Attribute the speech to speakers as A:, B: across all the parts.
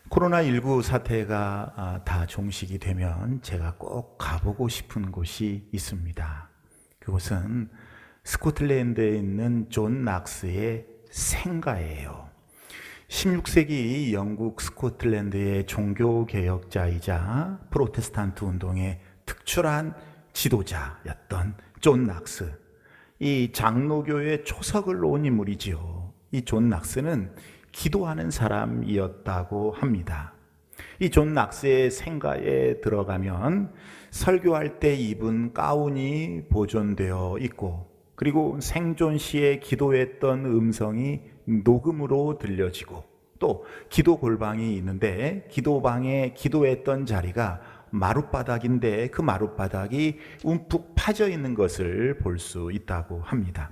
A: 코로나19 사태가 다 종식이 되면 제가 꼭 가보고 싶은 곳이 있습니다. 그곳은 스코틀랜드에 있는 존 낙스의 생가예요. 16세기 영국 스코틀랜드의 종교개혁자이자 프로테스탄트 운동의 특출한 지도자였던 존 낙스. 이 장로교의 초석을 놓은 인물이지요. 이 존 낙스는 기도하는 사람이었다고 합니다. 이 존 낙스의 생가에 들어가면 설교할 때 입은 가운이 보존되어 있고, 그리고 생존 시에 기도했던 음성이 녹음으로 들려지고, 또 기도 골방이 있는데 기도방에 기도했던 자리가 마룻바닥인데 그 마룻바닥이 움푹 파져 있는 것을 볼 수 있다고 합니다.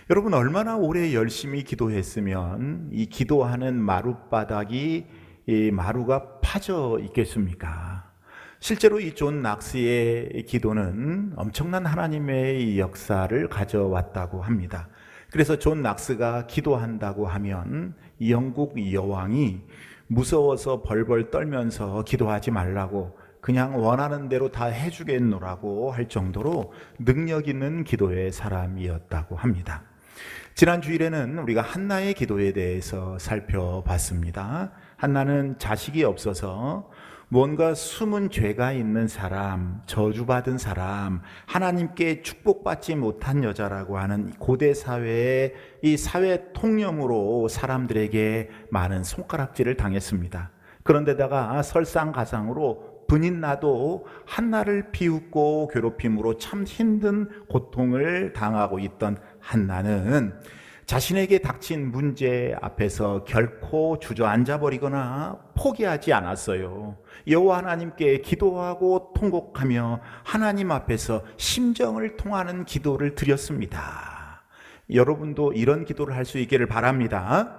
A: 여러분, 얼마나 오래 열심히 기도했으면 이 기도하는 마룻바닥이 이 마루가 파져 있겠습니까? 실제로 이 존 낙스의 기도는 엄청난 하나님의 역사를 가져왔다고 합니다. 그래서 존 낙스가 기도한다고 하면 영국 여왕이 무서워서 벌벌 떨면서 기도하지 말라고, 그냥 원하는 대로 다 해주겠노라고 할 정도로 능력 있는 기도의 사람이었다고 합니다. 지난 주일에는 우리가 한나의 기도에 대해서 살펴봤습니다. 한나는 자식이 없어서 뭔가 숨은 죄가 있는 사람, 저주받은 사람, 하나님께 축복받지 못한 여자라고 하는 고대 사회의 이 사회 통념으로 사람들에게 많은 손가락질을 당했습니다. 그런데다가 설상가상으로 분인나도 한나를 비웃고 괴롭힘으로 참 힘든 고통을 당하고 있던 한나는 자신에게 닥친 문제 앞에서 결코 주저앉아 버리거나 포기하지 않았어요. 여호와 하나님께 기도하고 통곡하며 하나님 앞에서 심정을 통하는 기도를 드렸습니다. 여러분도 이런 기도를 할 수 있기를 바랍니다.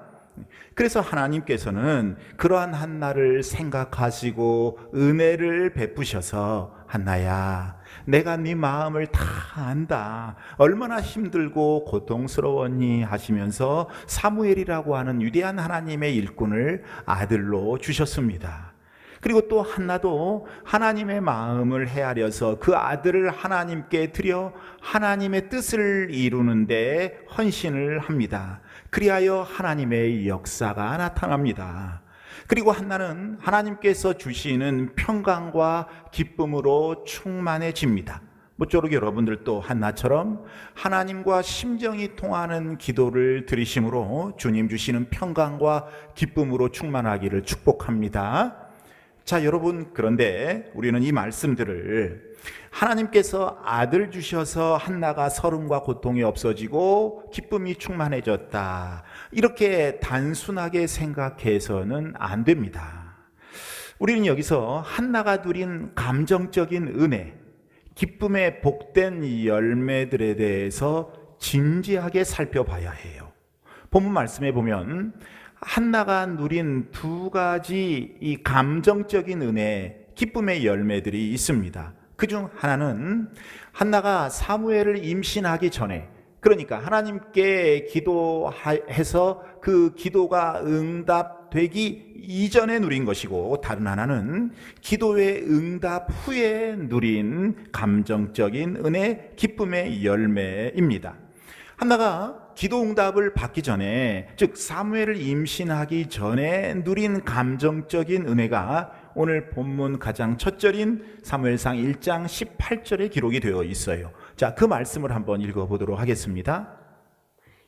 A: 그래서 하나님께서는 그러한 한나를 생각하시고 은혜를 베푸셔서, 한나야, 내가 네 마음을 다 안다. 얼마나 힘들고 고통스러웠니 하시면서 사무엘이라고 하는 위대한 하나님의 일꾼을 아들로 주셨습니다. 그리고 또 한나도 하나님의 마음을 헤아려서 그 아들을 하나님께 드려 하나님의 뜻을 이루는데 헌신을 합니다. 그리하여 하나님의 역사가 나타납니다. 그리고 한나는 하나님께서 주시는 평강과 기쁨으로 충만해집니다. 모쪼록 여러분들도 한나처럼 하나님과 심정이 통하는 기도를 드리심으로 주님 주시는 평강과 기쁨으로 충만하기를 축복합니다. 자, 여러분, 그런데 우리는 이 말씀들을 하나님께서 아들 주셔서 한나가 서름과 고통이 없어지고 기쁨이 충만해졌다, 이렇게 단순하게 생각해서는 안 됩니다. 우리는 여기서 한나가 누린 감정적인 은혜, 기쁨의 복된 열매들에 대해서 진지하게 살펴봐야 해요. 본문 말씀에 보면 한나가 누린 두 가지 이 감정적인 은혜, 기쁨의 열매들이 있습니다. 그중 하나는 한나가 사무엘을 임신하기 전에, 그러니까 하나님께 기도해서 그 기도가 응답되기 이전에 누린 것이고, 다른 하나는 기도의 응답 후에 누린 감정적인 은혜, 기쁨의 열매입니다. 한나가 기도 응답을 받기 전에, 즉 사무엘을 임신하기 전에 누린 감정적인 은혜가 오늘 본문 가장 첫 절인 사무엘상 1장 18절에 기록이 되어 있어요. 자, 그 말씀을 한번 읽어보도록 하겠습니다.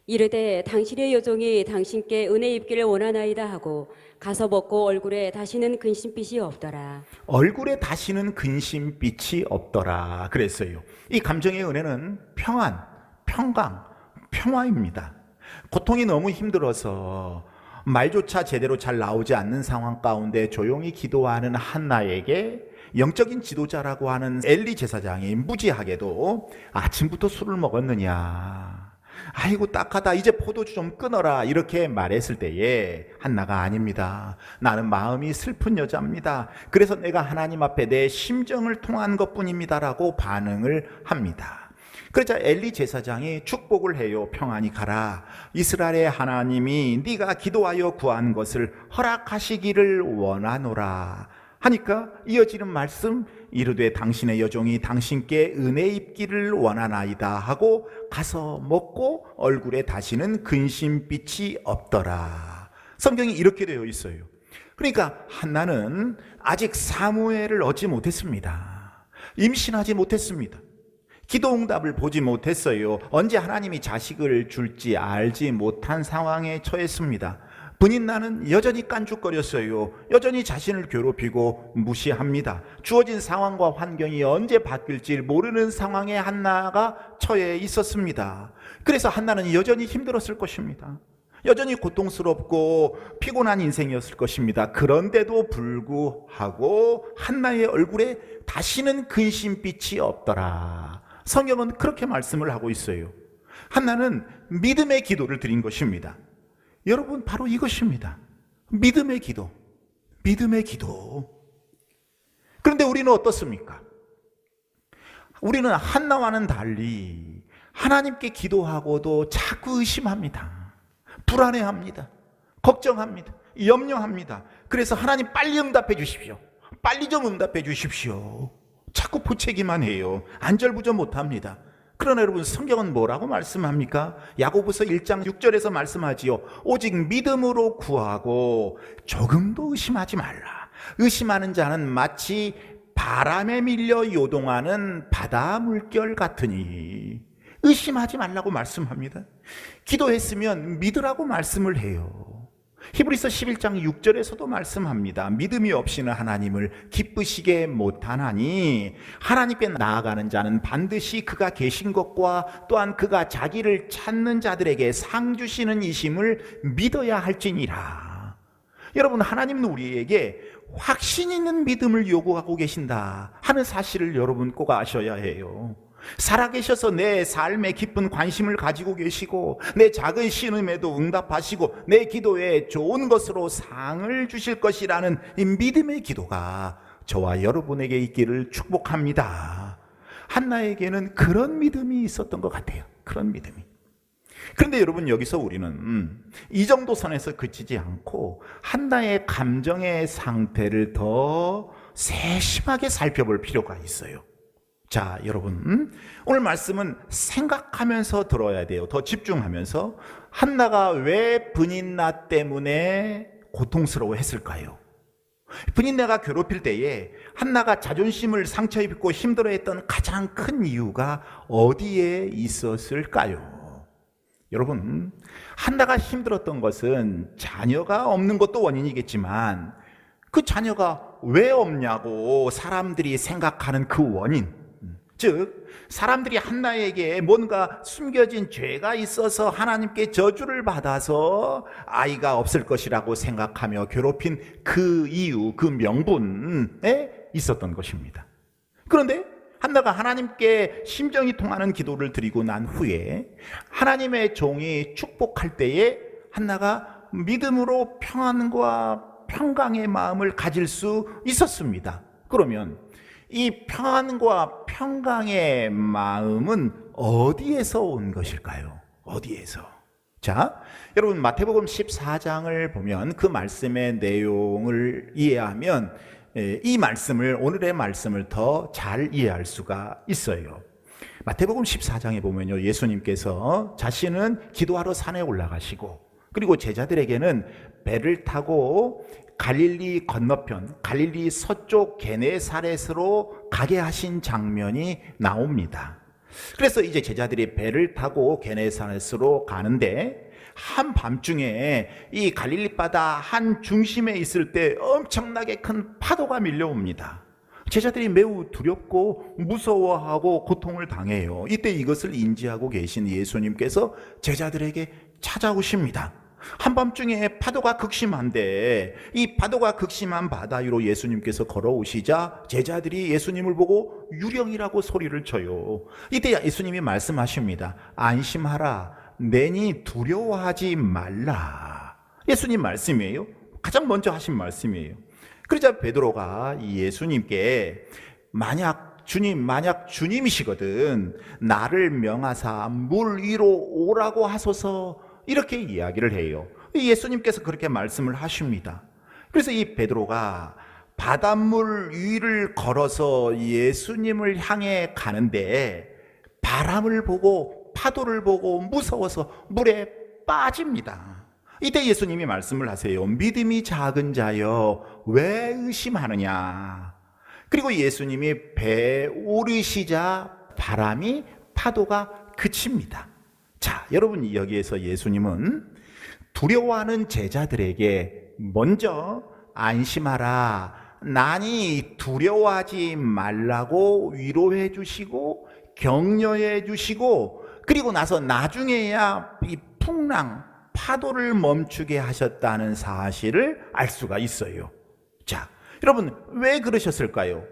B: 이르되 당신의 여종이 당신께 은혜 입기를 원하나이다 하고 가서 벗고 얼굴에 다시는 근심빛이 없더라.
A: 얼굴에 다시는 근심빛이 없더라 그랬어요. 이 감정의 은혜는 평안, 평강, 평화입니다. 고통이 너무 힘들어서 말조차 제대로 잘 나오지 않는 상황 가운데 조용히 기도하는 한나에게 영적인 지도자라고 하는 엘리 제사장이 무지하게도 아침부터 술을 먹었느냐, 아이고 딱하다, 이제 포도주 좀 끊어라, 이렇게 말했을 때에 한나가 아닙니다. 나는 마음이 슬픈 여자입니다. 그래서 내가 하나님 앞에 내 심정을 통한 것뿐입니다라고 반응을 합니다. 그러자 엘리 제사장이 축복을 해요. 평안히 가라. 이스라엘의 하나님이 네가 기도하여 구한 것을 허락하시기를 원하노라 하니까 이어지는 말씀, 이르되 당신의 여종이 당신께 은혜 입기를 원하나이다 하고 가서 먹고 얼굴에 다시는 근심빛이 없더라. 성경이 이렇게 되어 있어요. 그러니까 한나는 아직 사무엘을 얻지 못했습니다. 임신하지 못했습니다. 기도 응답을 보지 못했어요. 언제 하나님이 자식을 줄지 알지 못한 상황에 처했습니다. 분인나는 여전히 깐죽거렸어요. 여전히 자신을 괴롭히고 무시합니다. 주어진 상황과 환경이 언제 바뀔지 모르는 상황에 한나가 처해 있었습니다. 그래서 한나는 여전히 힘들었을 것입니다. 여전히 고통스럽고 피곤한 인생이었을 것입니다. 그런데도 불구하고 한나의 얼굴에 다시는 근심빛이 없더라. 성경은 그렇게 말씀을 하고 있어요. 한나는 믿음의 기도를 드린 것입니다. 여러분, 바로 이것입니다. 믿음의 기도. 믿음의 기도. 그런데 우리는 어떻습니까? 우리는 한나와는 달리 하나님께 기도하고도 자꾸 의심합니다. 불안해합니다. 걱정합니다. 염려합니다. 그래서 하나님 빨리 응답해 주십시오. 빨리 좀 응답해 주십시오. 자꾸 보채기만 해요. 안절부절 못합니다. 그러나 여러분, 성경은 뭐라고 말씀합니까? 야고보서 1장 6절에서 말씀하지요. 오직 믿음으로 구하고 조금도 의심하지 말라. 의심하는 자는 마치 바람에 밀려 요동하는 바다 물결 같으니. 의심하지 말라고 말씀합니다. 기도했으면 믿으라고 말씀을 해요. 히브리서 11장 6절에서도 말씀합니다. 믿음이 없이는 하나님을 기쁘시게 못하나니 하나님께 나아가는 자는 반드시 그가 계신 것과 또한 그가 자기를 찾는 자들에게 상 주시는 이심을 믿어야 할지니라. 여러분, 하나님은 우리에게 확신 있는 믿음을 요구하고 계신다 하는 사실을 여러분 꼭 아셔야 해요. 살아계셔서 내 삶에 깊은 관심을 가지고 계시고 내 작은 신음에도 응답하시고 내 기도에 좋은 것으로 상을 주실 것이라는 이 믿음의 기도가 저와 여러분에게 있기를 축복합니다. 한나에게는 그런 믿음이 있었던 것 같아요. 그런 믿음이. 그런데 여러분, 여기서 우리는 이 정도 선에서 그치지 않고 한나의 감정의 상태를 더 세심하게 살펴볼 필요가 있어요. 자, 여러분, 오늘 말씀은 생각하면서 들어야 돼요. 더 집중하면서. 한나가 왜 분인나 때문에 고통스러워 했을까요? 분인나가 괴롭힐 때에 한나가 자존심을 상처 입고 힘들어했던 가장 큰 이유가 어디에 있었을까요? 여러분, 한나가 힘들었던 것은 자녀가 없는 것도 원인이겠지만 그 자녀가 왜 없냐고 사람들이 생각하는 그 원인, 즉 사람들이 한나에게 뭔가 숨겨진 죄가 있어서 하나님께 저주를 받아서 아이가 없을 것이라고 생각하며 괴롭힌 그 이유, 그 명분에 있었던 것입니다. 그런데 한나가 하나님께 심정이 통하는 기도를 드리고 난 후에 하나님의 종이 축복할 때에 한나가 믿음으로 평안과 평강의 마음을 가질 수 있었습니다. 그러면 이 평안과 평강의 마음은 어디에서 온 것일까요? 어디에서? 자, 여러분, 마태복음 14장을 보면 그 말씀의 내용을 이해하면 이 말씀을, 오늘의 말씀을 더 잘 이해할 수가 있어요. 마태복음 14장에 보면요, 예수님께서 자신은 기도하러 산에 올라가시고 그리고 제자들에게는 배를 타고 갈릴리 건너편, 갈릴리 서쪽 게네사렛으로 가게 하신 장면이 나옵니다. 그래서 이제 제자들이 배를 타고 게네사렛으로 가는데 한밤중에 이 갈릴리 바다 한 중심에 있을 때 엄청나게 큰 파도가 밀려옵니다. 제자들이 매우 두렵고 무서워하고 고통을 당해요. 이때 이것을 인지하고 계신 예수님께서 제자들에게 찾아오십니다. 한밤중에 파도가 극심한데 이 파도가 극심한 바다 위로 예수님께서 걸어오시자 제자들이 예수님을 보고 유령이라고 소리를 쳐요. 이때 예수님이 말씀하십니다. 안심하라, 내니 두려워하지 말라. 예수님 말씀이에요. 가장 먼저 하신 말씀이에요. 그러자 베드로가 예수님께 만약 주님, 만약 주님이시거든 나를 명하사 물 위로 오라고 하소서, 이렇게 이야기를 해요. 예수님께서 그렇게 말씀을 하십니다. 그래서 이 베드로가 바닷물 위를 걸어서 예수님을 향해 가는데 바람을 보고 파도를 보고 무서워서 물에 빠집니다. 이때 예수님이 말씀을 하세요. 믿음이 작은 자여 왜 의심하느냐. 그리고 예수님이 배에 오르시자 바람이 파도가 그칩니다. 자, 여러분, 여기에서 예수님은 두려워하는 제자들에게 먼저 안심하라, 나니 두려워하지 말라고 위로해 주시고 격려해 주시고, 그리고 나서 나중에야 이 풍랑 파도를 멈추게 하셨다는 사실을 알 수가 있어요. 자, 여러분, 왜 그러셨을까요?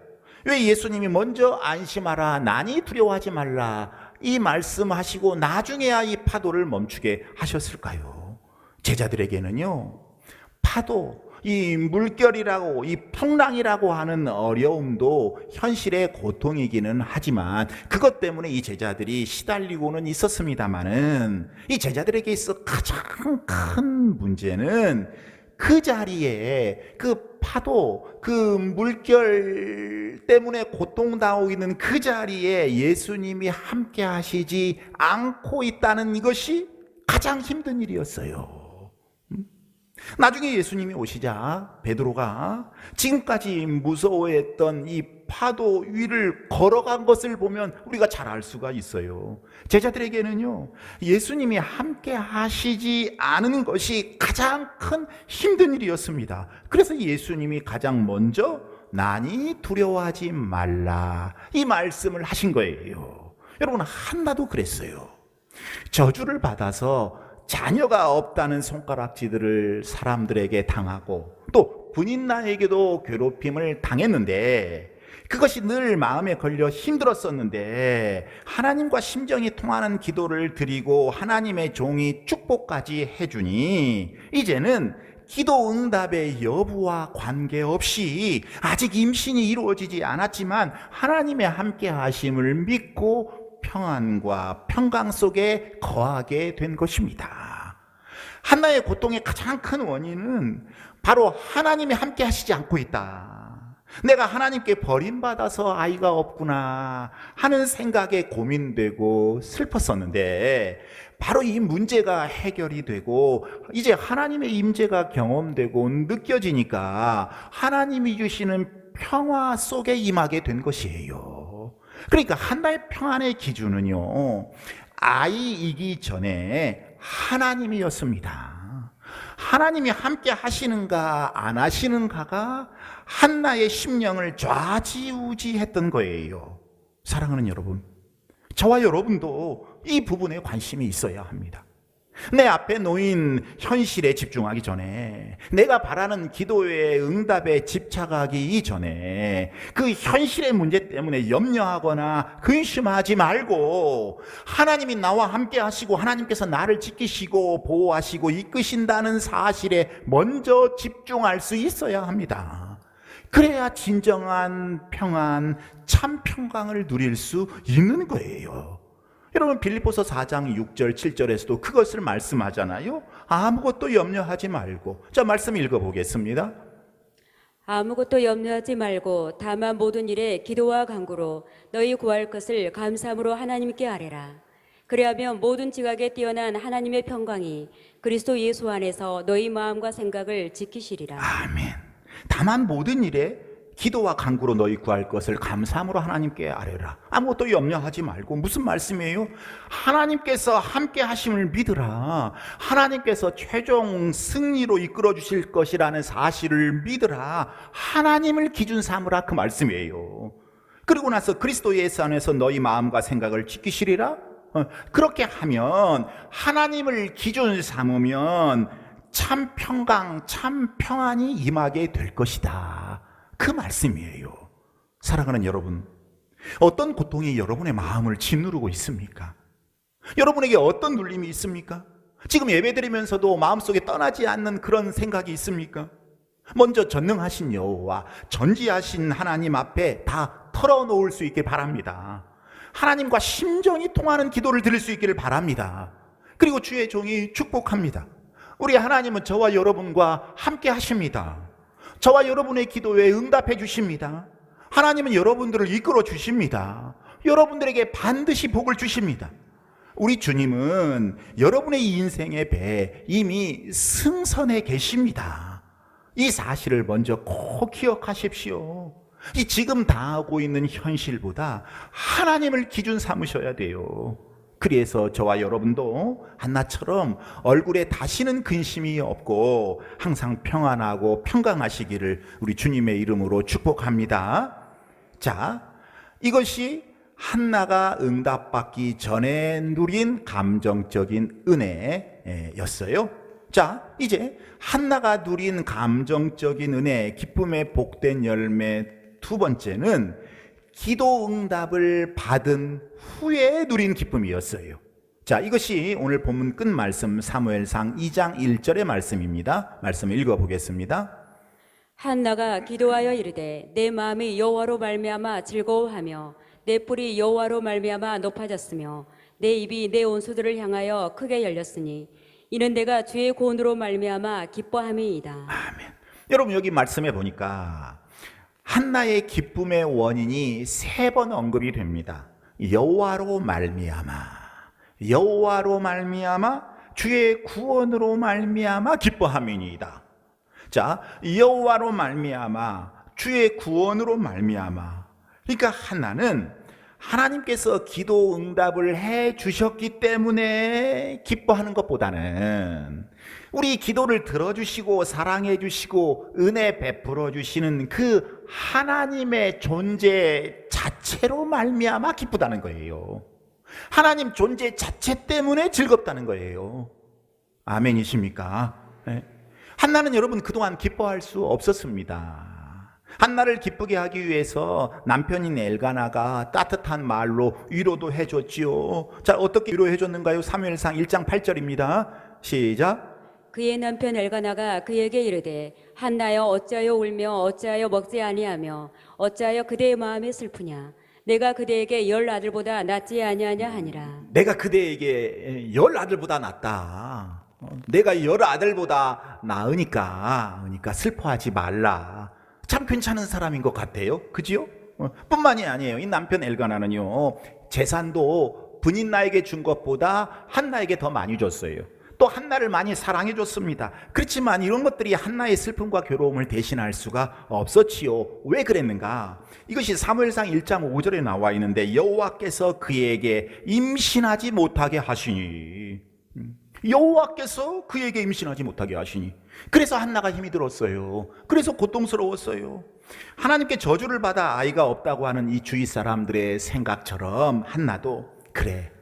A: 왜 예수님이 먼저 안심하라, 나니 두려워하지 말라 이 말씀하시고 나중에야 이 파도를 멈추게 하셨을까요? 제자들에게는요, 파도, 이 물결이라고, 이 풍랑이라고 하는 어려움도 현실의 고통이기는 하지만 그것 때문에 이 제자들이 시달리고는 있었습니다마는, 이 제자들에게 있어 가장 큰 문제는 그 자리에 그 파도, 그 물결 때문에 고통당하고 있는 그 자리에 예수님이 함께 하시지 않고 있다는 이것이 가장 힘든 일이었어요. 나중에 예수님이 오시자 베드로가 지금까지 무서워했던 이 파도 위를 걸어간 것을 보면 우리가 잘 알 수가 있어요. 제자들에게는요, 예수님이 함께 하시지 않은 것이 가장 큰 힘든 일이었습니다. 그래서 예수님이 가장 먼저 나니 두려워하지 말라 이 말씀을 하신 거예요. 여러분, 한나도 그랬어요. 저주를 받아서 자녀가 없다는 손가락질을 사람들에게 당하고 또 분인나에게도 괴롭힘을 당했는데 그것이 늘 마음에 걸려 힘들었었는데 하나님과 심정이 통하는 기도를 드리고 하나님의 종이 축복까지 해주니 이제는 기도 응답의 여부와 관계없이 아직 임신이 이루어지지 않았지만 하나님의 함께 하심을 믿고 평안과 평강 속에 거하게 된 것입니다. 한나의 고통의 가장 큰 원인은 바로 하나님이 함께 하시지 않고 있다. 내가 하나님께 버림받아서 아이가 없구나 하는 생각에 고민되고 슬펐었는데 바로 이 문제가 해결이 되고 이제 하나님의 임재가 경험되고 느껴지니까 하나님이 주시는 평화 속에 임하게 된 것이에요. 그러니까 한나의 평안의 기준은요, 아이이기 전에 하나님이었습니다. 하나님이 함께 하시는가 안 하시는가가 한나의 심령을 좌지우지했던 거예요. 사랑하는 여러분, 저와 여러분도 이 부분에 관심이 있어야 합니다. 내 앞에 놓인 현실에 집중하기 전에, 내가 바라는 기도의 응답에 집착하기 이전에 그 현실의 문제 때문에 염려하거나 근심하지 말고 하나님이 나와 함께 하시고 하나님께서 나를 지키시고 보호하시고 이끄신다는 사실에 먼저 집중할 수 있어야 합니다. 그래야 진정한 평안, 참 평강을 누릴 수 있는 거예요. 여러분, 빌립보서 4장 6절 7절에서도 그것을 말씀하잖아요. 아무것도 염려하지 말고. 자, 말씀 읽어보겠습니다.
B: 아무것도 염려하지 말고 다만 모든 일에 기도와 간구로 너희 구할 것을 감사함으로 하나님께 아뢰라. 그리하면 모든 지각에 뛰어난 하나님의 평강이 그리스도 예수 안에서 너희 마음과 생각을 지키시리라.
A: 아멘. 다만 모든 일에 기도와 간구로 너희 구할 것을 감사함으로 하나님께 아뢰라. 아무것도 염려하지 말고. 무슨 말씀이에요? 하나님께서 함께 하심을 믿으라. 하나님께서 최종 승리로 이끌어 주실 것이라는 사실을 믿으라. 하나님을 기준 삼으라, 그 말씀이에요. 그리고 나서 그리스도 예수 안에서 너희 마음과 생각을 지키시리라. 그렇게 하면, 하나님을 기준 삼으면 참 평강, 참 평안이 임하게 될 것이다, 그 말씀이에요. 사랑하는 여러분, 어떤 고통이 여러분의 마음을 짓누르고 있습니까? 여러분에게 어떤 눌림이 있습니까? 지금 예배드리면서도 마음속에 떠나지 않는 그런 생각이 있습니까? 먼저 전능하신 여호와, 전지하신 하나님 앞에 다 털어놓을 수 있길 바랍니다. 하나님과 심정이 통하는 기도를 드릴 수 있기를 바랍니다. 그리고 주의 종이 축복합니다. 우리 하나님은 저와 여러분과 함께 하십니다. 저와 여러분의 기도에 응답해 주십니다. 하나님은 여러분들을 이끌어 주십니다. 여러분들에게 반드시 복을 주십니다. 우리 주님은 여러분의 인생의 배 이미 승선해 계십니다. 이 사실을 먼저 꼭 기억하십시오. 이 지금 당하고 있는 현실보다 하나님을 기준 삼으셔야 돼요. 그래서 저와 여러분도 한나처럼 얼굴에 다시는 근심이 없고 항상 평안하고 평강하시기를 우리 주님의 이름으로 축복합니다. 자, 이것이 한나가 응답받기 전에 누린 감정적인 은혜였어요. 자, 이제 한나가 누린 감정적인 은혜, 기쁨의 복된 열매 두 번째는 기도 응답을 받은 후에 누린 기쁨이었어요. 자, 이것이 오늘 본문 끝 말씀 사무엘상 2장 1절의 말씀입니다. 말씀 읽어보겠습니다.
B: 한나가 기도하여 이르되 내 마음이 여호와로 말미암아 즐거워하며 내 뿔이 여호와로 말미암아 높아졌으며 내 입이 내 온수들을 향하여 크게 열렸으니 이는 내가 주의 구원으로 말미암아 기뻐함이이다.
A: 아멘. 여러분 여기 말씀해 보니까 한나의 기쁨의 원인이 세 번 언급이 됩니다. 여호와로 말미암아, 여호와로 말미암아, 주의 구원으로 말미암아 기뻐함이니이다. 자, 여호와로 말미암아, 주의 구원으로 말미암아. 그러니까 한나는 하나님께서 기도 응답을 해 주셨기 때문에 기뻐하는 것보다는 우리 기도를 들어주시고 사랑해 주시고 은혜 베풀어 주시는 그 하나님의 존재 자체로 말미암아 기쁘다는 거예요. 하나님 존재 자체 때문에 즐겁다는 거예요. 아멘이십니까? 네. 한나는 여러분 그동안 기뻐할 수 없었습니다. 한나를 기쁘게 하기 위해서 남편인 엘가나가 따뜻한 말로 위로도 해줬지요. 자, 어떻게 위로해 줬는가요? 사무엘상 1장 8절입니다. 시작.
B: 그의 남편 엘가나가 그에게 이르되 한나여 어찌하여 울며 어찌하여 먹지 아니하며 어찌하여 그대의 마음이 슬프냐 내가 그대에게 10 아들보다 낫지 아니하냐 하니라.
A: 내가 그대에게 10 아들보다 낫다. 내가 10 아들보다 나으니까 슬퍼하지 말라. 참 괜찮은 사람인 것 같아요. 그지요? 뿐만이 아니에요. 이 남편 엘가나는요, 재산도 분인 나에게 준 것보다 한나에게 더 많이 줬어요. 또 한나를 많이 사랑해 줬습니다. 그렇지만 이런 것들이 한나의 슬픔과 괴로움을 대신할 수가 없었지요. 왜 그랬는가? 이것이 사무엘상 1장 5절에 나와 있는데 여호와께서 그에게 임신하지 못하게 하시니, 여호와께서 그에게 임신하지 못하게 하시니, 그래서 한나가 힘이 들었어요. 그래서 고통스러웠어요. 하나님께 저주를 받아 아이가 없다고 하는 이 주위 사람들의 생각처럼 한나도, 그래,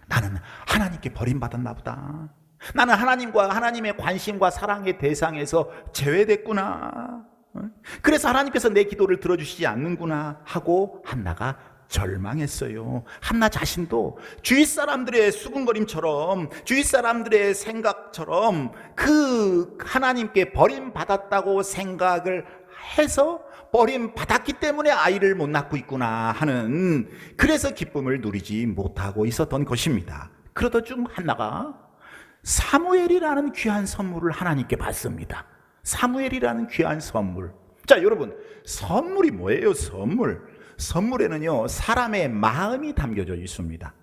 A: 나는 하나님께 버림받았나 보다. 나는 하나님과 하나님의 관심과 사랑의 대상에서 제외됐구나. 그래서 하나님께서 내 기도를 들어주시지 않는구나 하고 한나가 절망했어요. 한나 자신도 주위 사람들의 수군거림처럼, 주위 사람들의 생각처럼 그 하나님께 버림받았다고 생각을 해서 버림받았기 때문에 아이를 못 낳고 있구나 하는, 그래서 기쁨을 누리지 못하고 있었던 것입니다. 그러던 중 한나가 사무엘이라는 귀한 선물을 하나님께 받습니다. 사무엘이라는 귀한 선물. 자, 여러분, 선물이 뭐예요? 선물에는요, 사람의 마음이 담겨져 있습니다.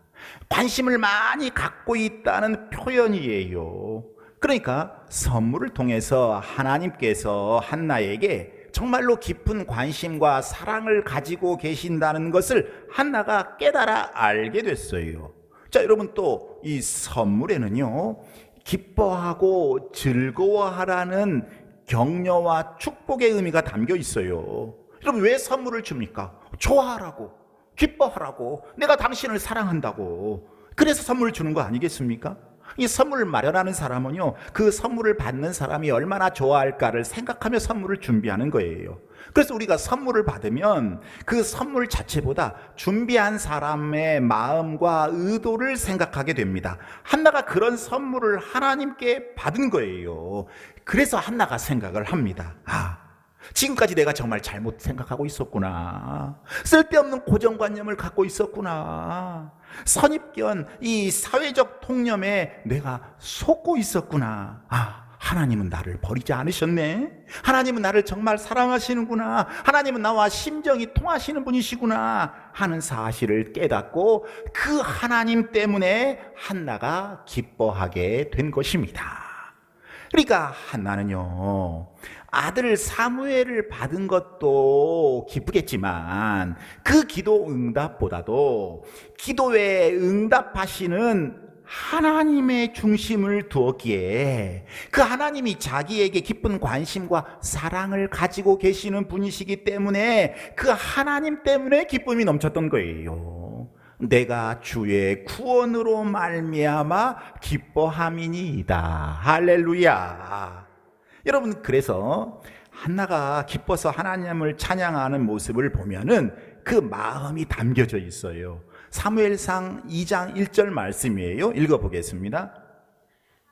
A: 관심을 많이 갖고 있다는 표현이에요. 그러니까 선물을 통해서 하나님께서 한나에게 정말로 깊은 관심과 사랑을 가지고 계신다는 것을 한나가 깨달아 알게 됐어요. 자, 여러분, 또 이 선물에는요, 기뻐하고 즐거워하라는 격려와 축복의 의미가 담겨 있어요. 여러분, 왜 선물을 줍니까? 좋아하라고, 기뻐하라고, 내가 당신을 사랑한다고. 그래서 선물을 주는 거 아니겠습니까? 이 선물을 마련하는 사람은요, 그 선물을 받는 사람이 얼마나 좋아할까를 생각하며 선물을 준비하는 거예요. 그래서 우리가 선물을 받으면 그 선물 자체보다 준비한 사람의 마음과 의도를 생각하게 됩니다. 한나가 그런 선물을 하나님께 받은 거예요. 그래서 한나가 생각을 합니다. 지금까지 내가 정말 잘못 생각하고 있었구나. 쓸데없는 고정관념을 갖고 있었구나. 선입견, 이 사회적 통념에 내가 속고 있었구나. 하나님은 나를 버리지 않으셨네. 하나님은 나를 정말 사랑하시는구나. 하나님은 나와 심정이 통하시는 분이시구나 하는 사실을 깨닫고 그 하나님 때문에 한나가 기뻐하게 된 것입니다. 그러니까 한나는요, 아들 사무엘을 받은 것도 기쁘겠지만 그 기도 응답보다도 기도에 응답하시는 하나님의 중심을 두었기에 그 하나님이 자기에게 깊은 관심과 사랑을 가지고 계시는 분이시기 때문에 그 하나님 때문에 기쁨이 넘쳤던 거예요. 내가 주의 구원으로 말미암아 기뻐함이니이다. 할렐루야. 여러분, 그래서 한나가 기뻐서 하나님을 찬양하는 모습을 보면은 그 마음이 담겨져 있어요. 사무엘상 2장 1절 말씀이에요. 읽어보겠습니다.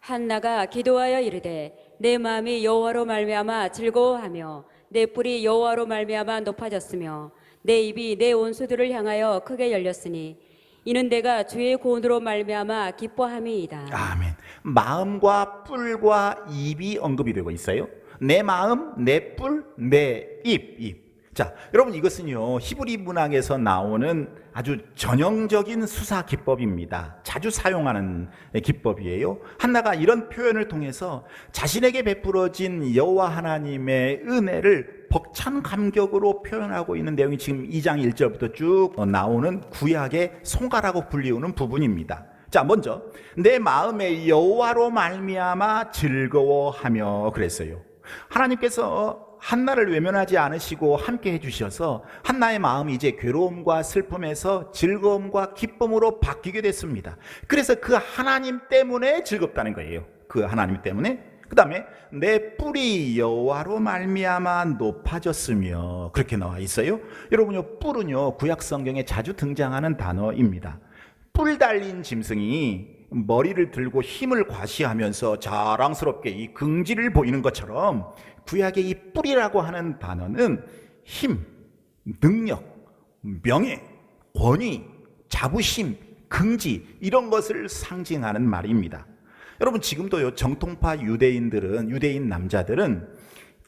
B: 한나가 기도하여 이르되 내 마음이 여호와로 말미암아 즐거워하며 내 뿔이 여호와로 말미암아 높아졌으며 내 입이 내 원수들을 향하여 크게 열렸으니 이는 내가 주의 구원으로 말미암아 기뻐함이이다.
A: 아멘. 마음과 뿔과 입이 언급이 되고 있어요. 내 마음, 내 뿔, 내 입. 자, 여러분, 이것은요 히브리 문학에서 나오는 아주 전형적인 수사 기법입니다. 자주 사용하는 기법이에요. 한나가 이런 표현을 통해서 자신에게 베풀어진 여호와 하나님의 은혜를 벅찬 감격으로 표현하고 있는 내용이 지금 2장 1절부터 쭉 나오는 구약의 송가라고 불리우는 부분입니다. 자, 먼저 내 마음에 여호와로 말미암아 즐거워하며 그랬어요. 하나님께서 한나를 외면하지 않으시고 함께 해주셔서 한나의 마음이 이제 괴로움과 슬픔에서 즐거움과 기쁨으로 바뀌게 됐습니다. 그래서 그 하나님 때문에 즐겁다는 거예요. 그 하나님 때문에. 그 다음에 내 뿔이 여호와로 말미암아 높아졌으며 그렇게 나와 있어요. 여러분요, 뿔은요 구약 성경에 자주 등장하는 단어입니다. 뿔 달린 짐승이 머리를 들고 힘을 과시하면서 자랑스럽게 이 긍지를 보이는 것처럼 구약의 이 뿔이라고 하는 단어는 힘, 능력, 명예, 권위, 자부심, 긍지 이런 것을 상징하는 말입니다. 여러분, 지금도요 정통파 유대인 남자들은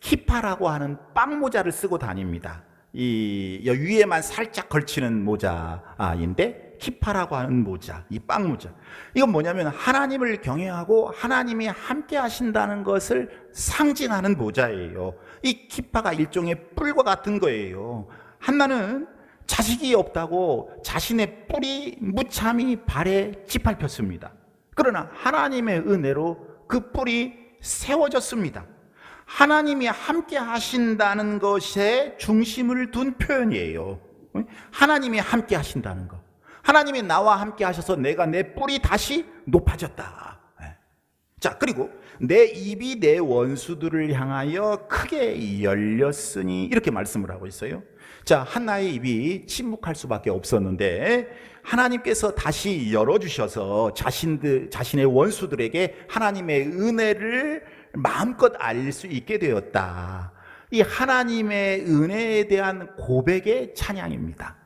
A: 키파라고 하는 빵모자를 쓰고 다닙니다. 이 위에만 살짝 걸치는 모자인데 키파라고 하는 모자, 이 빵모자. 이건 뭐냐면 하나님을 경외하고 하나님이 함께 하신다는 것을 상징하는 모자예요. 이 키파가 일종의 뿔과 같은 거예요. 한나는 자식이 없다고 자신의 뿔이 무참히 발에 짓밟혔습니다. 그러나 하나님의 은혜로 그 뿔이 세워졌습니다. 하나님이 함께 하신다는 것에 중심을 둔 표현이에요. 하나님이 함께 하신다는 것. 하나님이 나와 함께 하셔서 내가 내 뿔이 다시 높아졌다. 자, 그리고 내 입이 내 원수들을 향하여 크게 열렸으니 이렇게 말씀을 하고 있어요. 자, 한나의 입이 침묵할 수밖에 없었는데 하나님께서 다시 열어주셔서 자신의 원수들에게 하나님의 은혜를 마음껏 알릴 수 있게 되었다. 이 하나님의 은혜에 대한 고백의 찬양입니다.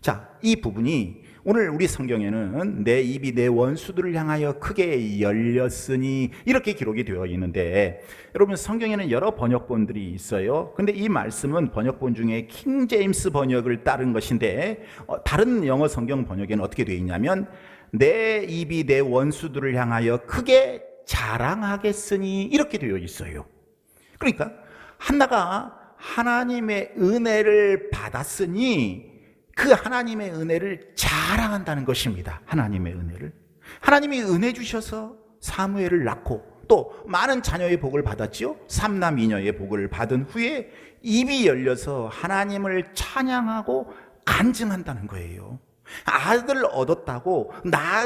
A: 자, 이 부분이 오늘 우리 성경에는 내 입이 내 원수들을 향하여 크게 열렸으니 이렇게 기록이 되어 있는데, 여러분 성경에는 여러 번역본들이 있어요. 근데 이 말씀은 번역본 중에 킹 제임스 번역을 따른 것인데 다른 영어 성경 번역에는 어떻게 되어 있냐면 내 입이 내 원수들을 향하여 크게 자랑하겠으니 이렇게 되어 있어요. 그러니까 한나가 하나님의 은혜를 받았으니 그 하나님의 은혜를 자랑한다는 것입니다. 하나님의 은혜를. 하나님이 은혜 주셔서 사무엘을 낳고 또 많은 자녀의 복을 받았지요. 3남 2녀의 복을 받은 후에 입이 열려서 하나님을 찬양하고 간증한다는 거예요. 아들 얻었다고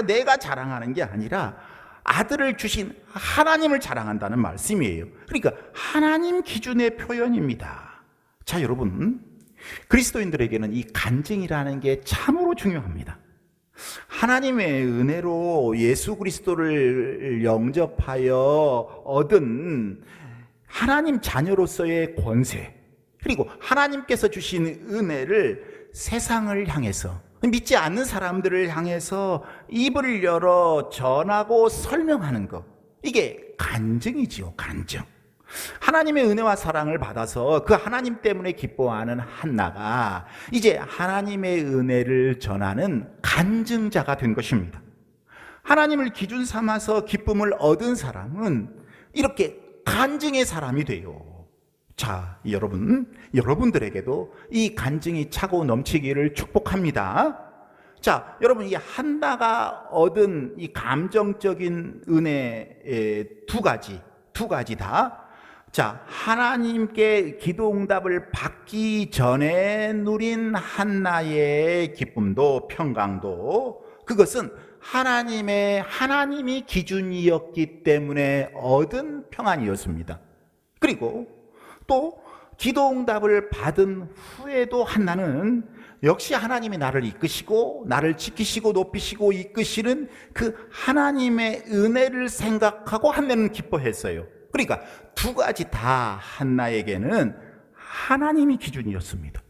A: 내가 자랑하는 게 아니라 아들을 주신 하나님을 자랑한다는 말씀이에요. 그러니까 하나님 기준의 표현입니다. 자, 여러분, 그리스도인들에게는 이 간증이라는 게 참으로 중요합니다. 하나님의 은혜로 예수 그리스도를 영접하여 얻은 하나님 자녀로서의 권세, 그리고 하나님께서 주신 은혜를 세상을 향해서, 믿지 않는 사람들을 향해서 입을 열어 전하고 설명하는 것, 이게 간증이지요. 간증. 하나님의 은혜와 사랑을 받아서 그 하나님 때문에 기뻐하는 한나가 이제 하나님의 은혜를 전하는 간증자가 된 것입니다. 하나님을 기준 삼아서 기쁨을 얻은 사람은 이렇게 간증의 사람이 돼요. 자, 여러분들에게도 이 간증이 차고 넘치기를 축복합니다. 자, 여러분, 이 한나가 얻은 이 감정적인 은혜의 두 가지 다, 자, 하나님께 기도 응답을 받기 전에 누린 한나의 기쁨도 평강도, 그것은 하나님이 기준이었기 때문에 얻은 평안이었습니다. 그리고 또 기도 응답을 받은 후에도 한나는 역시 하나님이 나를 이끄시고 나를 지키시고 높이시고 이끄시는 그 하나님의 은혜를 생각하고 한나는 기뻐했어요. 그러니까 두 가지 다 한나에게는 하나님이 기준이었습니다.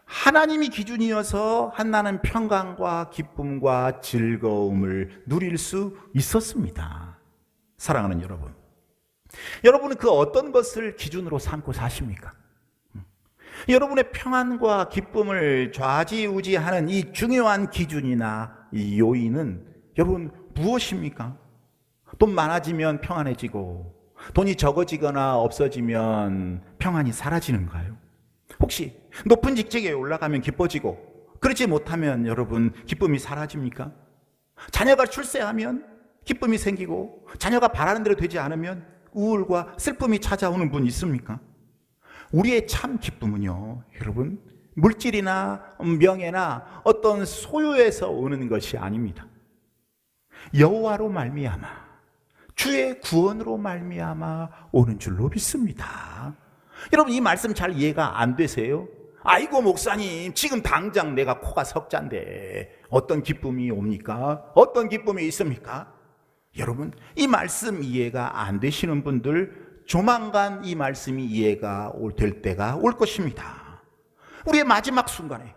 A: 하나님이 기준이어서 한나는 평강과 기쁨과 즐거움을 누릴 수 있었습니다. 사랑하는 여러분, 여러분은 그 어떤 것을 기준으로 삼고 사십니까? 여러분의 평안과 기쁨을 좌지우지하는 이 중요한 기준이나 이 요인은 여러분 무엇입니까? 돈 많아지면 평안해지고 돈이 적어지거나 없어지면 평안이 사라지는가요? 혹시 높은 직책에 올라가면 기뻐지고 그렇지 못하면 여러분 기쁨이 사라집니까? 자녀가 출세하면 기쁨이 생기고 자녀가 바라는 대로 되지 않으면 우울과 슬픔이 찾아오는 분 있습니까? 우리의 참 기쁨은요, 여러분, 물질이나 명예나 어떤 소유에서 오는 것이 아닙니다. 여호와로 말미암아, 주의 구원으로 말미암아 오는 줄로 믿습니다. 여러분, 이 말씀 잘 이해가 안 되세요? 아이고 목사님, 지금 당장 내가 코가 석잔데 어떤 기쁨이 옵니까? 어떤 기쁨이 있습니까? 여러분, 이 말씀 이해가 안 되시는 분들 조만간 이 말씀이 이해가 될 때가 올 것입니다. 우리의 마지막 순간에,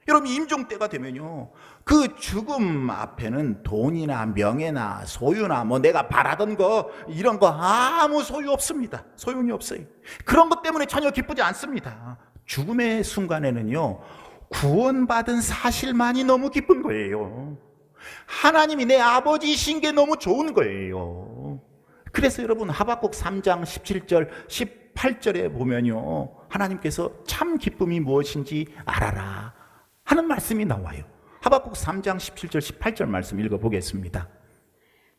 A: 여러분, 임종 때가 되면요, 그 죽음 앞에는 돈이나 명예나 소유나 내가 바라던 거 이런 거 아무 소유 없습니다. 소용이 없어요. 그런 것 때문에 전혀 기쁘지 않습니다. 죽음의 순간에는요, 구원받은 사실만이 너무 기쁜 거예요. 하나님이 내 아버지이신 게 너무 좋은 거예요. 그래서 여러분, 하박국 3장 17절 18절에 보면요, 하나님께서 참 기쁨이 무엇인지 알아라 하는 말씀이 나와요. 하박국 3장 17절 18절 말씀 읽어보겠습니다.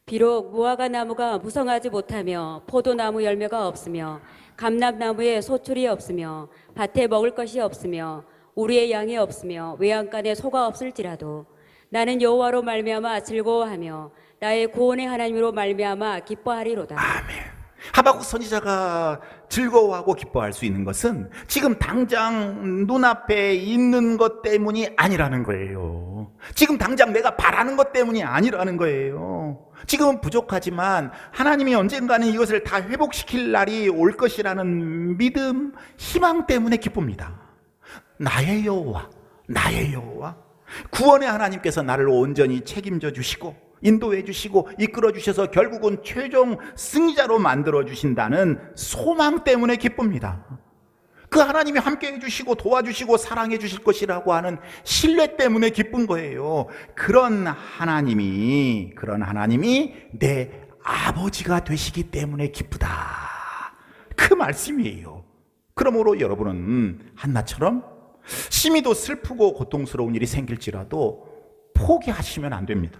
B: 비록 무화과 나무가 무성하지 못하며 포도나무 열매가 없으며 감람나무에 소출이 없으며 밭에 먹을 것이 없으며 우리의 양이 없으며 외양간에 소가 없을지라도 나는 여호와로 말미암아 즐거워하며 나의 구원의 하나님으로 말미암아 기뻐하리로다.
A: 아멘. 하박국 선지자가 즐거워하고 기뻐할 수 있는 것은 지금 당장 눈앞에 있는 것 때문이 아니라는 거예요. 지금 당장 내가 바라는 것 때문이 아니라는 거예요. 지금은 부족하지만 하나님이 언젠가는 이것을 다 회복시킬 날이 올 것이라는 믿음, 희망 때문에 기쁩니다. 나의 여호와, 나의 여호와, 구원의 하나님께서 나를 온전히 책임져 주시고 인도해 주시고 이끌어 주셔서 결국은 최종 승리자로 만들어 주신다는 소망 때문에 기쁩니다. 그 하나님이 함께해 주시고 도와주시고 사랑해 주실 것이라고 하는 신뢰 때문에 기쁜 거예요. 그런 하나님이 내 아버지가 되시기 때문에 기쁘다, 그 말씀이에요. 그러므로 여러분은 한나처럼 심히도 슬프고 고통스러운 일이 생길지라도 포기하시면 안 됩니다.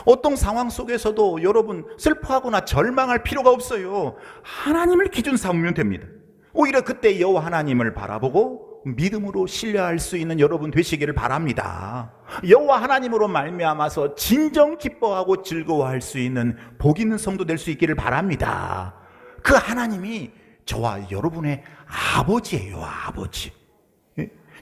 A: 어떤 상황 속에서도 여러분 슬퍼하거나 절망할 필요가 없어요. 하나님을 기준 삼으면 됩니다. 오히려 그때 여호와 하나님을 바라보고 믿음으로 신뢰할 수 있는 여러분 되시기를 바랍니다. 여호와 하나님으로 말미암아서 진정 기뻐하고 즐거워할 수 있는 복 있는 성도 될 수 있기를 바랍니다. 그 하나님이 저와 여러분의 아버지예요. 아버지.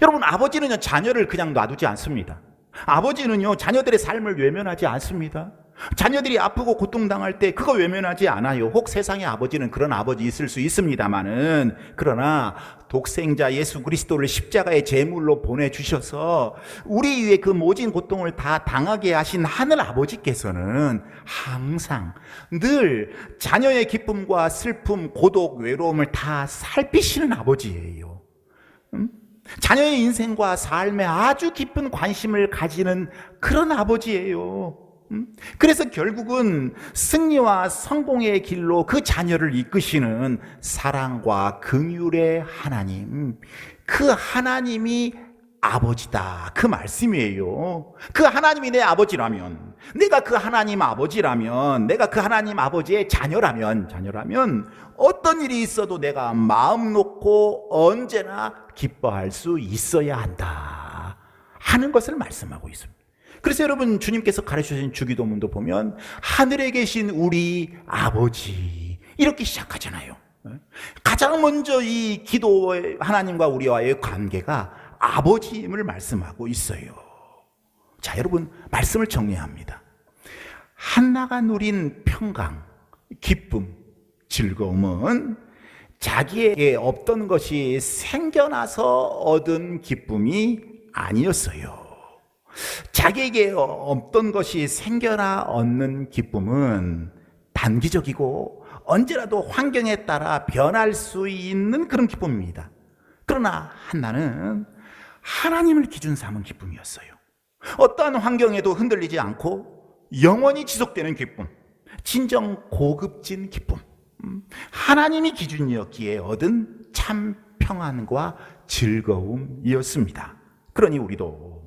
A: 여러분, 아버지는요 자녀를 그냥 놔두지 않습니다. 아버지는요 자녀들의 삶을 외면하지 않습니다. 자녀들이 아프고 고통당할 때 그거 외면하지 않아요. 혹 세상의 아버지는 그런 아버지 있을 수 있습니다만은, 그러나 독생자 예수 그리스도를 십자가의 제물로 보내주셔서 우리 위에 그 모진 고통을 다 당하게 하신 하늘 아버지께서는 항상 늘 자녀의 기쁨과 슬픔, 고독, 외로움을 다 살피시는 아버지예요. 자녀의 인생과 삶에 아주 깊은 관심을 가지는 그런 아버지예요. 그래서 결국은 승리와 성공의 길로 그 자녀를 이끄시는 사랑과 긍휼의 하나님, 그 하나님이 아버지다, 그 말씀이에요. 그 하나님이 내 아버지라면, 내가 그 하나님 아버지라면, 내가 그 하나님 아버지의 자녀라면 어떤 일이 있어도 내가 마음 놓고 언제나 기뻐할 수 있어야 한다 하는 것을 말씀하고 있습니다. 그래서 여러분, 주님께서 가르쳐주신 주기도문도 보면 하늘에 계신 우리 아버지 이렇게 시작하잖아요. 가장 먼저 이 기도의 하나님과 우리와의 관계가 아버지임을 말씀하고 있어요. 자, 여러분, 말씀을 정리합니다. 한나가 누린 평강, 기쁨, 즐거움은 자기에게 없던 것이 생겨나서 얻은 기쁨이 아니었어요. 자기에게 없던 것이 생겨나 얻는 기쁨은 단기적이고 언제라도 환경에 따라 변할 수 있는 그런 기쁨입니다. 그러나 한나는 하나님을 기준 삼은 기쁨이었어요. 어떠한 환경에도 흔들리지 않고 영원히 지속되는 기쁨, 진정 고급진 기쁨, 하나님이 기준이었기에 얻은 참 평안과 즐거움이었습니다. 그러니 우리도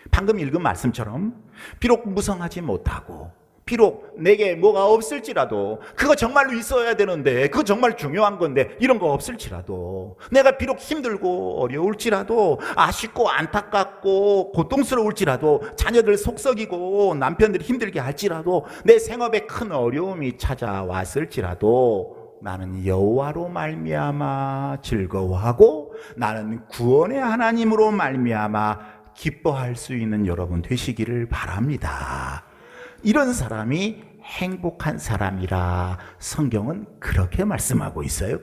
A: 방금 읽은 말씀처럼 비록 무성하지 못하고, 비록 내게 뭐가 없을지라도, 그거 정말로 있어야 되는데, 그거 정말 중요한 건데 이런 거 없을지라도, 내가 비록 힘들고 어려울지라도, 아쉽고 안타깝고 고통스러울지라도, 자녀들 속썩이고 남편들이 힘들게 할지라도, 내 생업에 큰 어려움이 찾아왔을지라도 나는 여호와로 말미암아 즐거워하고 나는 구원의 하나님으로 말미암아 기뻐할 수 있는 여러분 되시기를 바랍니다. 이런 사람이 행복한 사람이라 성경은 그렇게 말씀하고 있어요.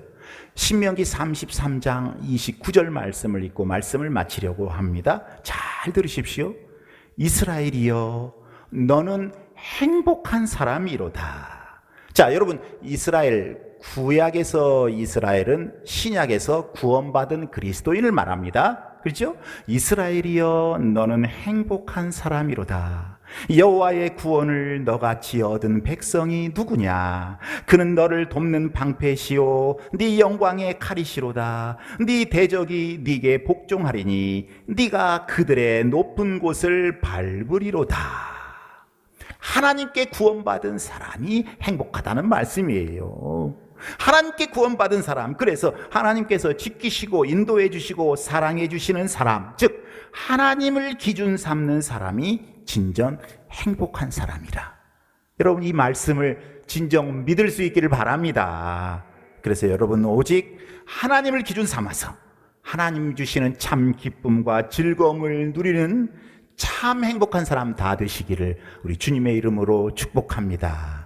A: 신명기 33장 29절 말씀을 읽고 말씀을 마치려고 합니다. 잘 들으십시오. 이스라엘이여, 너는 행복한 사람이로다. 자, 여러분, 이스라엘, 구약에서 이스라엘은 신약에서 구원받은 그리스도인을 말합니다. 그렇죠? 이스라엘이여, 너는 행복한 사람이로다. 여호와의 구원을 너같이 얻은 백성이 누구냐? 그는 너를 돕는 방패시오, 네 영광의 칼이시로다. 네 대적이 네게 복종하리니 네가 그들의 높은 곳을 밟으리로다. 하나님께 구원받은 사람이 행복하다는 말씀이에요. 하나님께 구원받은 사람, 그래서 하나님께서 지키시고 인도해 주시고 사랑해 주시는 사람, 즉 하나님을 기준 삼는 사람이 진정 행복한 사람이라. 여러분, 이 말씀을 진정 믿을 수 있기를 바랍니다. 그래서 여러분, 오직 하나님을 기준 삼아서 하나님 주시는 참 기쁨과 즐거움을 누리는 참 행복한 사람 다 되시기를 우리 주님의 이름으로 축복합니다.